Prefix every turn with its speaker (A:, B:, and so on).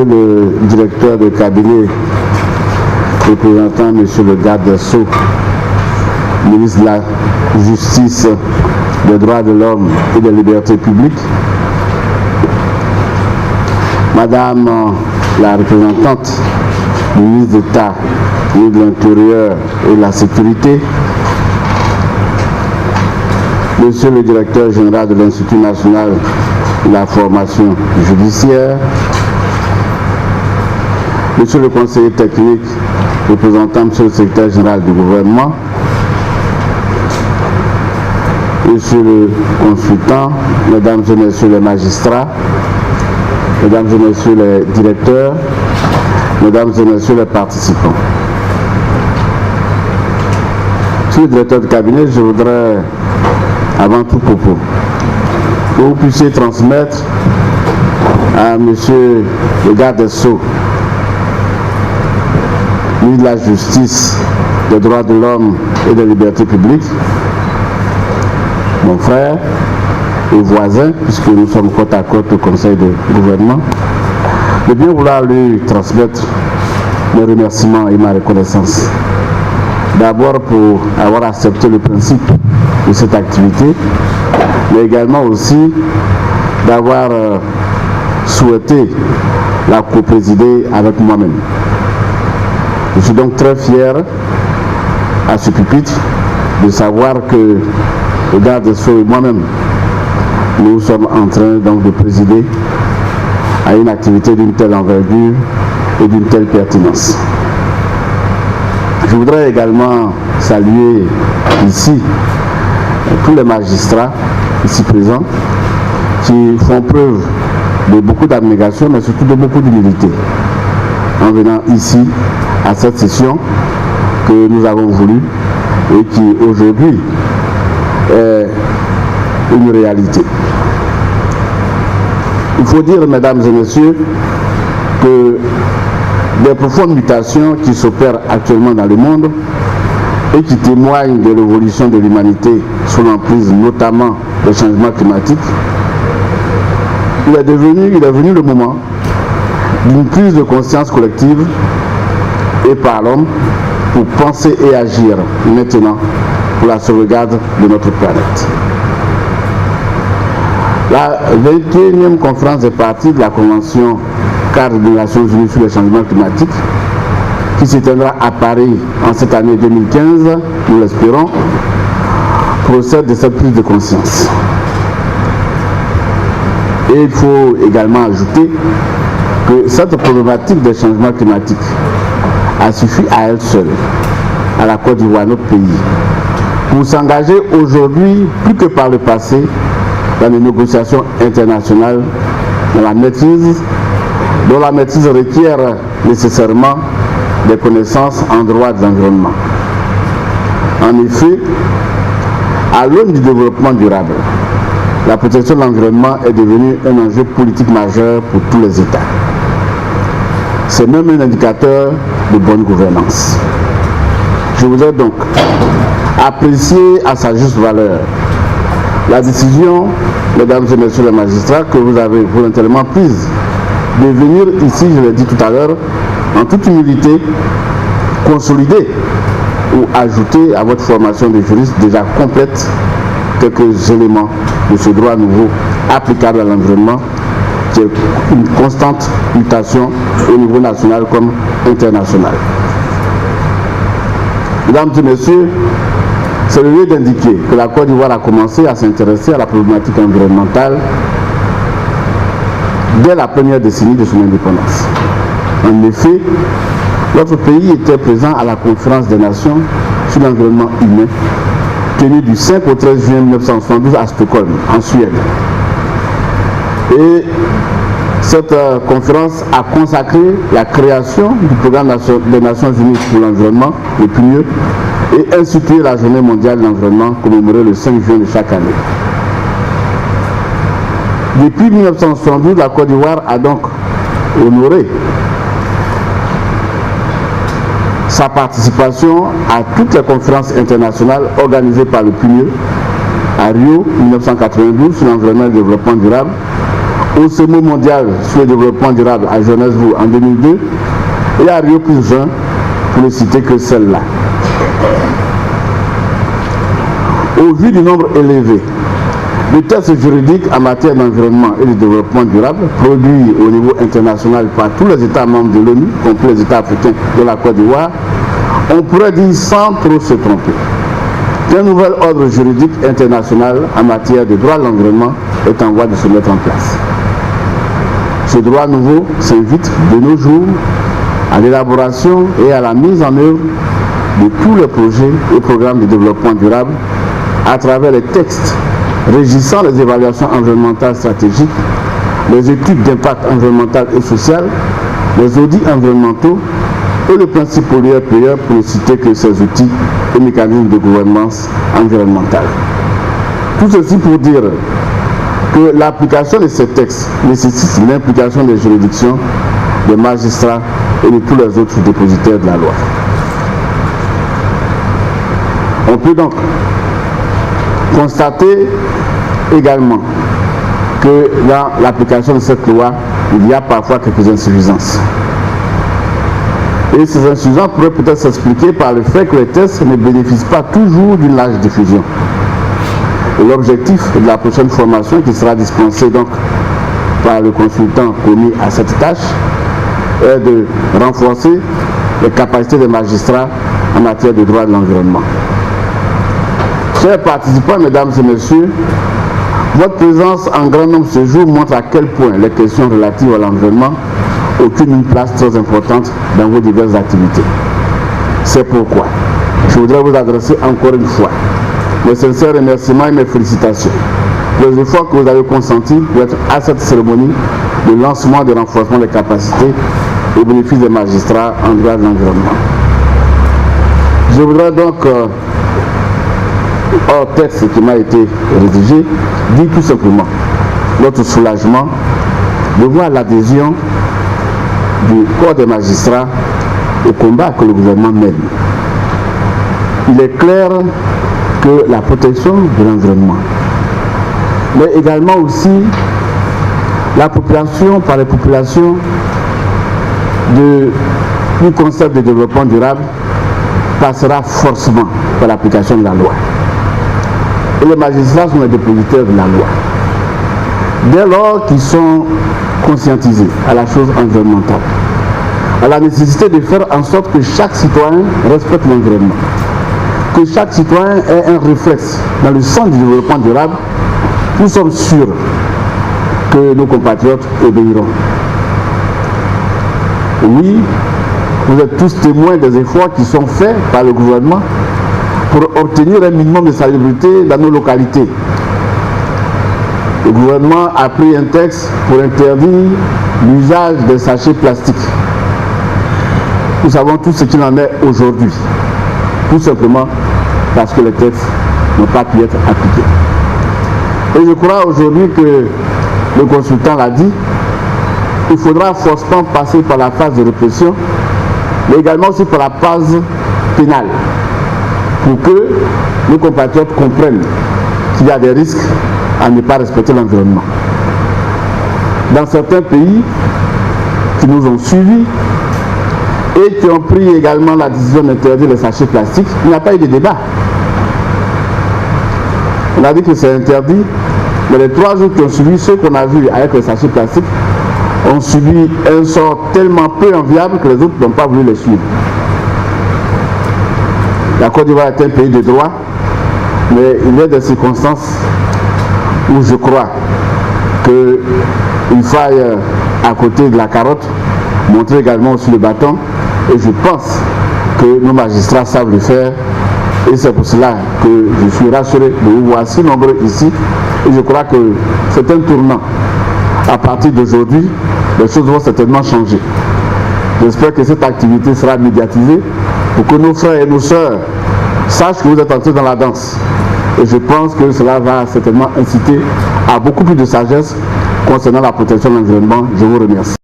A: Monsieur le directeur de cabinet, représentant Monsieur le garde des Sceaux, ministre de la Justice, des droits de l'homme et des libertés publiques, Madame la représentante du ministre d'État, ministre de l'Intérieur et de la Sécurité, Monsieur le directeur général de l'Institut national de la formation judiciaire, Monsieur le conseiller technique, représentant Monsieur le secrétaire général du gouvernement, Monsieur le consultant, Mesdames et Messieurs les magistrats, Mesdames et Messieurs les directeurs, Mesdames et Messieurs les participants. Monsieur le directeur de cabinet, je voudrais, avant tout propos, que vous puissiez transmettre à Monsieur le garde des Sceaux, ministre de la Justice, des droits de l'homme et des libertés publiques, mon frère et voisin, puisque nous sommes côte à côte au Conseil de gouvernement, de bien vouloir lui transmettre mes remerciements et ma reconnaissance. D'abord pour avoir accepté le principe de cette activité, mais également aussi d'avoir souhaité la coprésider avec moi-même. Je suis donc très fier à ce pupitre de savoir que le garde des Sceaux et moi-même, nous sommes en train donc de présider à une activité d'une telle envergure et d'une telle pertinence. Je voudrais également saluer ici tous les magistrats ici présents qui font preuve de beaucoup d'abnégation, mais surtout de beaucoup d'humilité en venant ici à cette session que nous avons voulu et qui aujourd'hui est une réalité. Il faut dire, mesdames et messieurs, que des profondes mutations qui s'opèrent actuellement dans le monde et qui témoignent de l'évolution de l'humanité sous l'emprise notamment des changements climatiques, il est venu le moment d'une prise de conscience collective et par l'homme pour penser et agir maintenant pour la sauvegarde de notre planète. La 21e conférence des parties de la Convention cadre des Nations Unies sur les changements climatiques, qui s'éteindra à Paris en cette année 2015, nous l'espérons, procède de cette prise de conscience. Et il faut également ajouter que cette problématique des changements climatiques a suffi à elle seule, à la Côte d'Ivoire, notre pays, pour s'engager aujourd'hui, plus que par le passé, dans les négociations internationales, dans la maîtrise, dont la maîtrise requiert nécessairement des connaissances en droit de l'environnement. En effet, à l'aune du développement durable, la protection de l'environnement est devenue un enjeu politique majeur pour tous les États. C'est même un indicateur de bonne gouvernance. Je voudrais donc apprécier à sa juste valeur la décision, mesdames et messieurs les magistrats, que vous avez volontairement prise de venir ici, je l'ai dit tout à l'heure, en toute humilité, consolider ou ajouter à votre formation de juriste déjà complète quelques éléments de ce droit nouveau applicable à l'environnement, qui est une constante mutation au niveau national comme international. Mesdames et messieurs, c'est le lieu d'indiquer que la Côte d'Ivoire a commencé à s'intéresser à la problématique environnementale dès la première décennie de son indépendance. En effet, notre pays était présent à la conférence des Nations sur l'environnement humain, tenue du 5 au 13 juin 1972 à Stockholm, en Suède. Et cette conférence a consacré la création du programme des Nations Unies pour l'environnement, le PNUE, et institué la Journée mondiale de l'environnement commémorée le 5 juin de chaque année. Depuis 1972, la Côte d'Ivoire a donc honoré sa participation à toutes les conférences internationales organisées par le PNUE, à Rio 1992 sur l'environnement et le développement durable, au sommet mondial sur le développement durable à Johannesburg en 2002 et à Rio + 20, pour ne citer que celle-là. Au vu du nombre élevé de tests juridiques en matière d'environnement et de développement durable produits au niveau international par tous les États membres de l'ONU, compris les États africains de la Côte d'Ivoire, on pourrait dire sans trop se tromper qu'un nouvel ordre juridique international en matière de droit de l'environnement est en voie de se mettre en place. Ce droit nouveau s'invite de nos jours à l'élaboration et à la mise en œuvre de tous les projets et programmes de développement durable à travers les textes régissant les évaluations environnementales stratégiques, les études d'impact environnemental et social, les audits environnementaux et le principe pollueur-payeur, pour ne citer que ces outils et mécanismes de gouvernance environnementale. Tout ceci pour dire que l'application de ces textes nécessite l'implication des juridictions, des magistrats et de tous les autres dépositaires de la loi. On peut donc constater également que dans l'application de cette loi, il y a parfois quelques insuffisances. Et ces insuffisances pourraient peut-être s'expliquer par le fait que les tests ne bénéficient pas toujours d'une large diffusion. Et l'objectif de la prochaine formation qui sera dispensée donc par le consultant commis à cette tâche est de renforcer les capacités des magistrats en matière de droit de l'environnement. Chers participants, mesdames et messieurs, votre présence en grand nombre ce jour montre à quel point les questions relatives à l'environnement occupent une place très importante dans vos diverses activités. C'est pourquoi je voudrais vous adresser encore une fois mes sincères remerciements et mes félicitations pour les efforts que vous avez consentis pour être à cette cérémonie de lancement de renforcement des capacités au bénéfice des magistrats en droit de l'environnement. Je voudrais donc hors texte qui m'a été rédigé, dit tout simplement notre soulagement de voir l'adhésion du corps des magistrats au combat que le gouvernement mène. Il est clair que la protection de l'environnement, mais également aussi l'appropriation par les populations du concept de développement durable passera forcément par l'application de la loi. Et les magistrats sont les dépositaires de la loi. Dès lors qu'ils sont conscientisés à la chose environnementale, à la nécessité de faire en sorte que chaque citoyen respecte l'environnement, que chaque citoyen ait un réflexe dans le sens du développement durable, nous sommes sûrs que nos compatriotes obéiront. Oui, vous êtes tous témoins des efforts qui sont faits par le gouvernement pour obtenir un minimum de salubrité dans nos localités. Le gouvernement a pris un texte pour interdire l'usage des sachets plastiques. Nous savons tous ce qu'il en est aujourd'hui, tout simplement parce que les textes n'ont pas pu être appliqués. Et je crois aujourd'hui que le consultant l'a dit, il faudra forcément passer par la phase de répression, mais également aussi par la phase pénale, pour que nos compatriotes comprennent qu'il y a des risques à ne pas respecter l'environnement. Dans certains pays qui nous ont suivis et qui ont pris également la décision d'interdire les sachets plastiques, il n'y a pas eu de débat. On a dit que c'est interdit, mais les 3 jours qui ont suivi, ceux qu'on a vus avec les sachets plastiques, ont subi un sort tellement peu enviable que les autres n'ont pas voulu les suivre. La Côte d'Ivoire est un pays de droit, mais il y a des circonstances où je crois qu'il faille, à côté de la carotte, montrer également aussi le bâton, et je pense que nos magistrats savent le faire, et c'est pour cela que je suis rassuré de vous voir si nombreux ici, et je crois que c'est un tournant. À partir d'aujourd'hui, les choses vont certainement changer. J'espère que cette activité sera médiatisée pour que nos frères et nos sœurs sachent que vous êtes entrés dans la danse. Et je pense que cela va certainement inciter à beaucoup plus de sagesse concernant la protection de l'environnement. Je vous remercie.